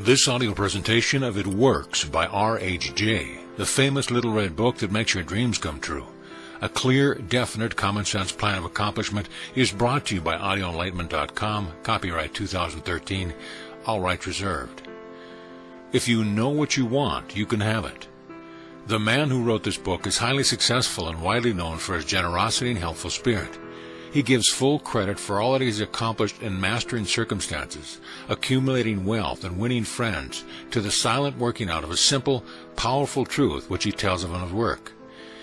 This audio presentation of It Works by R.H.J., the famous little red book that makes your dreams come true. A clear, definite, common-sense plan of accomplishment is brought to you by audioenlightenment.com, copyright 2013, all rights reserved. If you know what you want, you can have it. The man who wrote this book is highly successful and widely known for his generosity and helpful spirit. He gives full credit for all that he has accomplished in mastering circumstances, accumulating wealth, and winning friends, to the silent working out of a simple, powerful truth which he tells of in his work.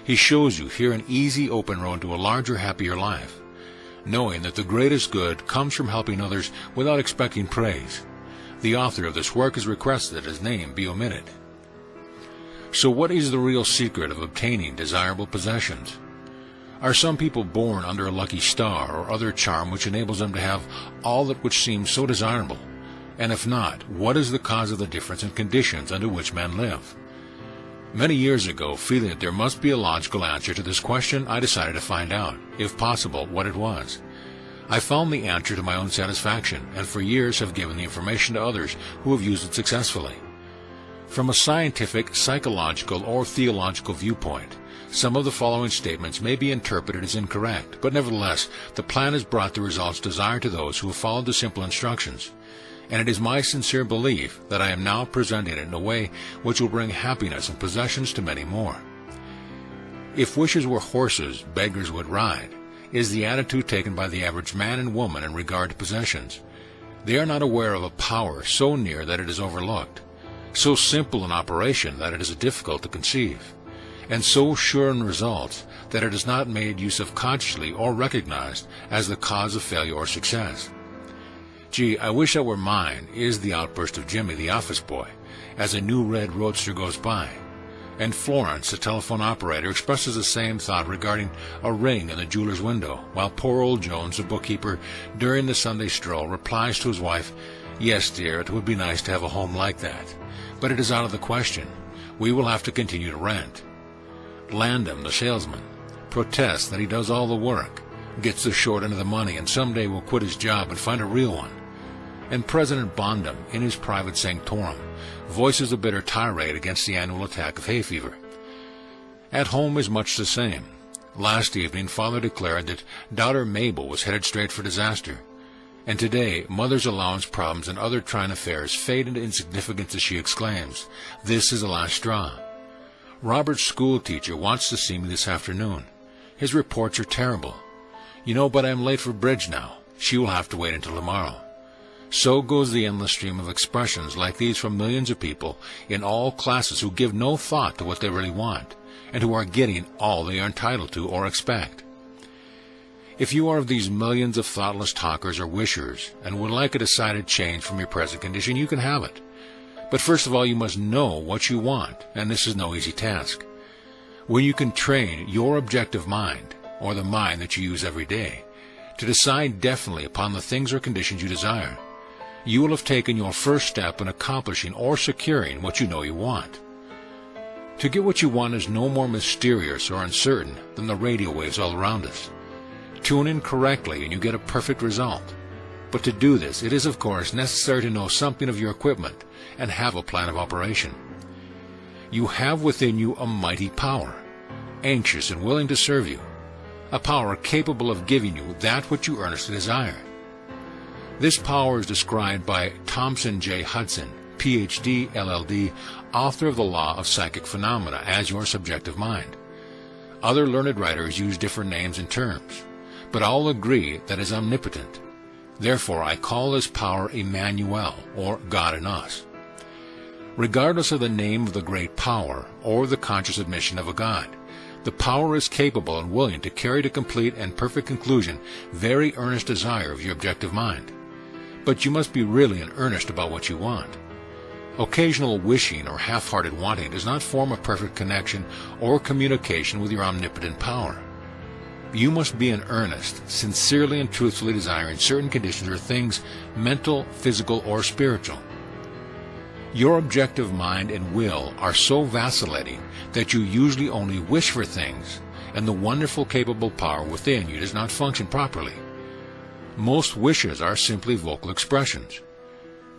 He shows you here an easy, open road to a larger, happier life, knowing that the greatest good comes from helping others without expecting praise. The author of this work has requested that his name be omitted. So what is the real secret of obtaining desirable possessions? Are some people born under a lucky star or other charm which enables them to have all that which seems so desirable? And if not, what is the cause of the difference in conditions under which men live? Many years ago, feeling that there must be a logical answer to this question, I decided to find out, if possible, what it was. I found the answer to my own satisfaction, and for years have given the information to others who have used it successfully. From a scientific, psychological, or theological viewpoint, some of the following statements may be interpreted as incorrect, but nevertheless, the plan has brought the results desired to those who have followed the simple instructions. And it is my sincere belief that I am now presenting it in a way which will bring happiness and possessions to many more. If wishes were horses, beggars would ride, is the attitude taken by the average man and woman in regard to possessions. They are not aware of a power so near that it is overlooked, so simple in operation that it is difficult to conceive, and so sure in results that it is not made use of consciously or recognized as the cause of failure or success. "Gee, I wish that were mine," is the outburst of Jimmy, the office boy, as a new red roadster goes by. And Florence, the telephone operator, expresses the same thought regarding a ring in the jeweler's window, while poor old Jones, the bookkeeper, during the Sunday stroll, replies to his wife, "Yes, dear, it would be nice to have a home like that, but it is out of the question. We will have to continue to rent." Landham, the salesman, protests that he does all the work, gets the short end of the money, and someday will quit his job and find a real one. And President Bondum, in his private sanctorum, voices a bitter tirade against the annual attack of hay fever. At home is much the same. Last evening, father declared that daughter Mabel was headed straight for disaster. And today, mother's allowance problems and other trying affairs fade into insignificance as she exclaims, "This is the last straw." Robert's school teacher wants to see me this afternoon. His reports are terrible. "You know, but I'm late for bridge now. She will have to wait until tomorrow." So goes the endless stream of expressions like these from millions of people in all classes who give no thought to what they really want, and who are getting all they are entitled to or expect. If you are of these millions of thoughtless talkers or wishers, and would like a decided change from your present condition, you can have it. But first of all, you must know what you want, and this is no easy task. When you can train your objective mind, or the mind that you use every day, to decide definitely upon the things or conditions you desire, you will have taken your first step in accomplishing or securing what you know you want. To get what you want is no more mysterious or uncertain than the radio waves all around us. Tune in correctly and you get a perfect result. But to do this, it is of course necessary to know something of your equipment and have a plan of operation. You have within you a mighty power, anxious and willing to serve you, a power capable of giving you that which you earnestly desire. This power is described by Thompson J. Hudson, Ph.D., LL.D., author of The Law of Psychic Phenomena, as your subjective mind. Other learned writers use different names and terms, but all agree that it is omnipotent. Therefore, I call this power Emmanuel, or God in us. Regardless of the name of the great power, or the conscious admission of a God, the power is capable and willing to carry to complete and perfect conclusion very earnest desire of your objective mind. But you must be really in earnest about what you want. Occasional wishing or half-hearted wanting does not form a perfect connection or communication with your omnipotent power. You must be in earnest, sincerely and truthfully desiring certain conditions or things, mental, physical, or spiritual. Your objective mind and will are so vacillating that you usually only wish for things, and the wonderful capable power within you does not function properly. Most wishes are simply vocal expressions.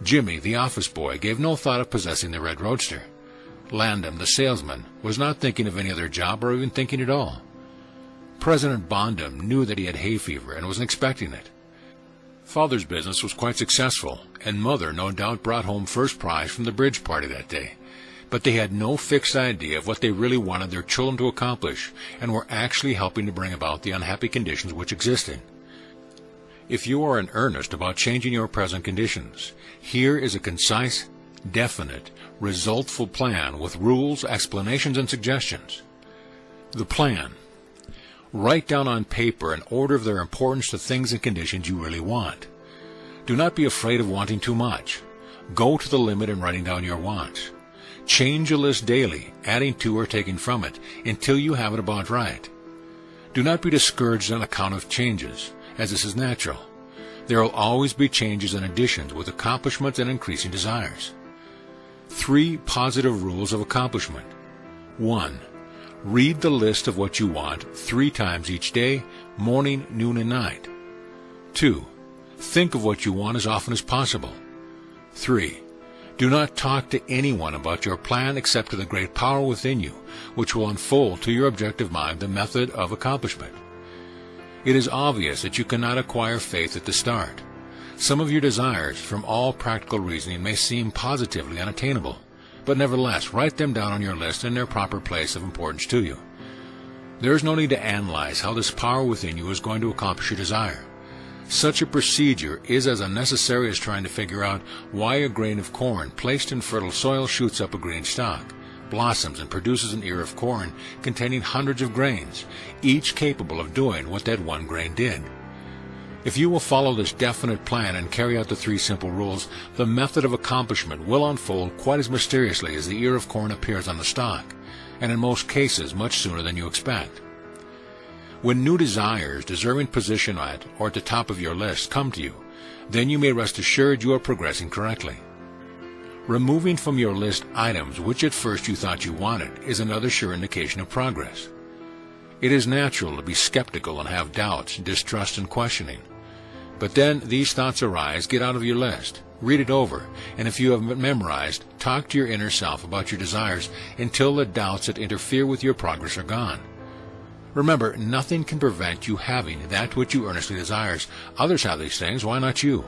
Jimmy, the office boy, gave no thought of possessing the red roadster. Landon, the salesman, was not thinking of any other job or even thinking at all. President Bondum knew that he had hay fever and wasn't expecting it. Father's business was quite successful, and Mother no doubt brought home first prize from the bridge party that day. But they had no fixed idea of what they really wanted their children to accomplish, and were actually helping to bring about the unhappy conditions which existed. If you are in earnest about changing your present conditions, here is a concise, definite, resultful plan with rules, explanations, and suggestions. The plan. Write down on paper an order of their importance to things and conditions you really want. Do not be afraid of wanting too much. Go to the limit in writing down your wants. Change a list daily, adding to or taking from it, until you have it about right. Do not be discouraged on account of changes, as this is natural. There will always be changes and additions with accomplishments and increasing desires. 3 positive rules of accomplishment. 1. Read the list of what you want 3 times each day, morning, noon, and night. 2. Think of what you want as often as possible. 3. Do not talk to anyone about your plan except to the great power within you, which will unfold to your objective mind the method of accomplishment. It is obvious that you cannot acquire faith at the start. Some of your desires, from all practical reasoning, may seem positively unattainable, but nevertheless, write them down on your list in their proper place of importance to you. There is no need to analyze how this power within you is going to accomplish your desire. Such a procedure is as unnecessary as trying to figure out why a grain of corn placed in fertile soil shoots up a green stalk, blossoms, and produces an ear of corn containing hundreds of grains, each capable of doing what that one grain did. If you will follow this definite plan and carry out the 3 simple rules, the method of accomplishment will unfold quite as mysteriously as the ear of corn appears on the stalk, and in most cases much sooner than you expect. When new desires, deserving position at or at the top of your list, come to you, then you may rest assured you are progressing correctly. Removing from your list items which at first you thought you wanted is another sure indication of progress. It is natural to be skeptical and have doubts, distrust, and questioning. But then these thoughts arise, get out of your list, read it over, and if you have memorized, talk to your inner self about your desires until the doubts that interfere with your progress are gone. Remember, nothing can prevent you having that which you earnestly desires. Others have these things, why not you?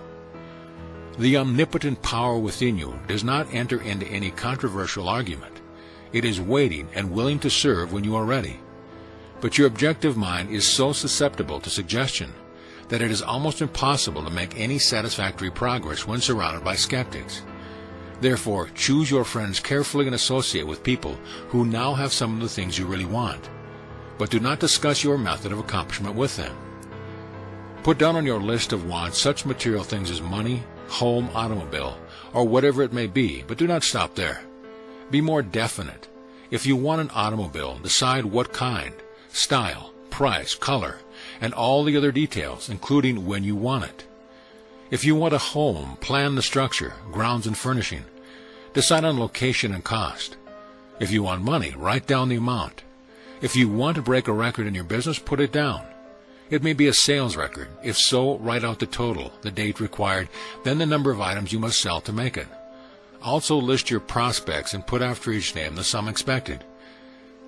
The omnipotent power within you does not enter into any controversial argument. It is waiting and willing to serve when you are ready. But your objective mind is so susceptible to suggestion that it is almost impossible to make any satisfactory progress when surrounded by skeptics. Therefore, choose your friends carefully and associate with people who now have some of the things you really want. But do not discuss your method of accomplishment with them. Put down on your list of wants such material things as money, home, automobile, or whatever it may be, but do not stop there. Be more definite. If you want an automobile, decide what kind, style, price, color, and all the other details, including when you want it. If you want a home, plan the structure, grounds, and furnishing. Decide on location and cost. If you want money, write down the amount. If you want to break a record in your business, put it down. It may be a sales record. If so, write out the total, the date required, then the number of items you must sell to make it. Also list your prospects and put after each name the sum expected.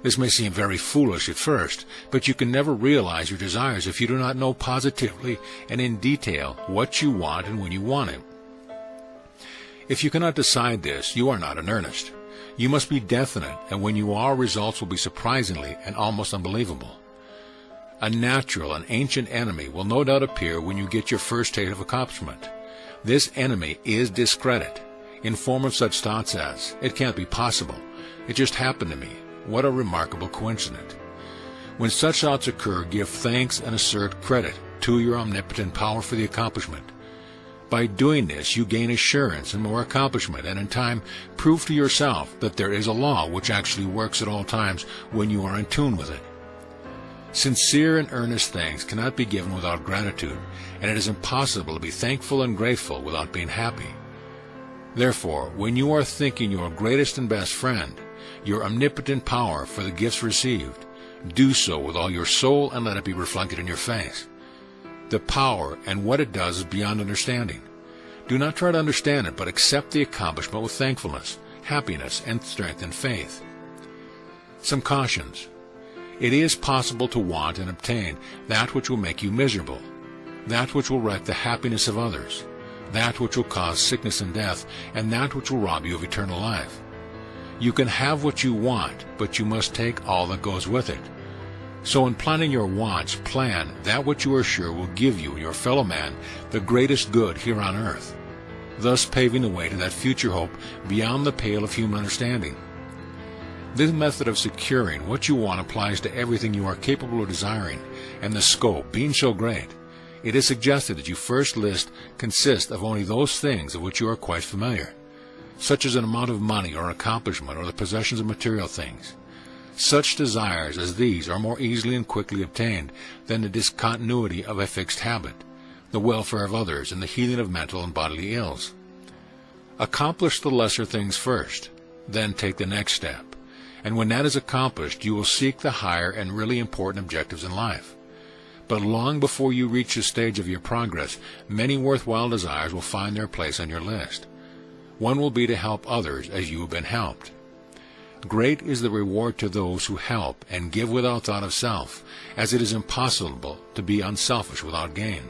This may seem very foolish at first, but you can never realize your desires if you do not know positively and in detail what you want and when you want it. If you cannot decide this, you are not in earnest. You must be definite, and when you are, results will be surprisingly and almost unbelievable. A natural and ancient enemy will no doubt appear when you get your first taste of accomplishment. This enemy is discredit, in form of such thoughts as, "It can't be possible. It just happened to me. What a remarkable coincidence." When such thoughts occur, give thanks and assert credit to your omnipotent power for the accomplishment. By doing this, you gain assurance and more accomplishment, and in time prove to yourself that there is a law which actually works at all times when you are in tune with it. Sincere and earnest thanks cannot be given without gratitude, and it is impossible to be thankful and grateful without being happy. Therefore, when you are thanking your greatest and best friend, your omnipotent power for the gifts received, do so with all your soul and let it be reflected in your face. The power and what it does is beyond understanding. Do not try to understand it, but accept the accomplishment with thankfulness, happiness, and strength and faith. Some cautions. It is possible to want and obtain that which will make you miserable, that which will wreck the happiness of others, that which will cause sickness and death, and that which will rob you of eternal life. You can have what you want, but you must take all that goes with it. So in planning your wants, plan that which you are sure will give you and your fellow man the greatest good here on earth, thus paving the way to that future hope beyond the pale of human understanding. This method of securing what you want applies to everything you are capable of desiring, and the scope being so great, it is suggested that you first consist of only those things of which you are quite familiar, such as an amount of money or accomplishment or the possessions of material things. Such desires as these are more easily and quickly obtained than the discontinuity of a fixed habit, the welfare of others, and the healing of mental and bodily ills. Accomplish the lesser things first, then take the next step. And when that is accomplished, you will seek the higher and really important objectives in life. But long before you reach this stage of your progress, many worthwhile desires will find their place on your list. One will be to help others as you have been helped. Great is the reward to those who help and give without thought of self, as it is impossible to be unselfish without gain.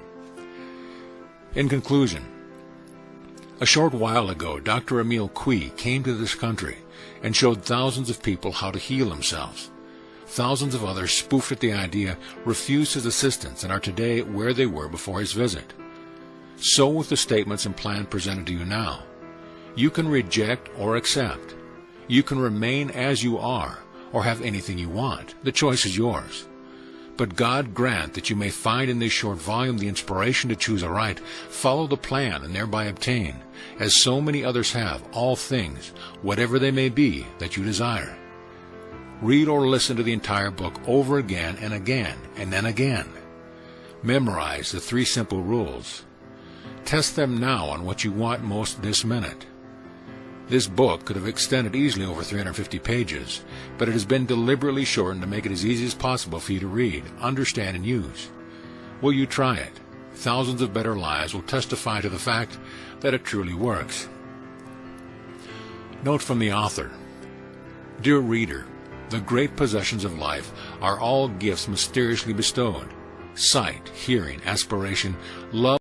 In conclusion, a short while ago, Dr. Emil Cui came to this country and showed thousands of people how to heal themselves. Thousands of others spoofed at the idea, refused his assistance, and are today where they were before his visit. So with the statements and plan presented to you now. You can reject or accept. You can remain as you are, or have anything you want. The choice is yours. But God grant that you may find in this short volume the inspiration to choose aright, follow the plan, and thereby obtain, as so many others have, all things, whatever they may be, that you desire. Read or listen to the entire book over again, and then again. Memorize the 3 simple rules. Test them now on what you want most this minute. This book could have extended easily over 350 pages, but it has been deliberately shortened to make it as easy as possible for you to read, understand, and use. Will you try it? Thousands of better lives will testify to the fact that it truly works. Note from the author. Dear reader, the great possessions of life are all gifts mysteriously bestowed. Sight, hearing, aspiration, love,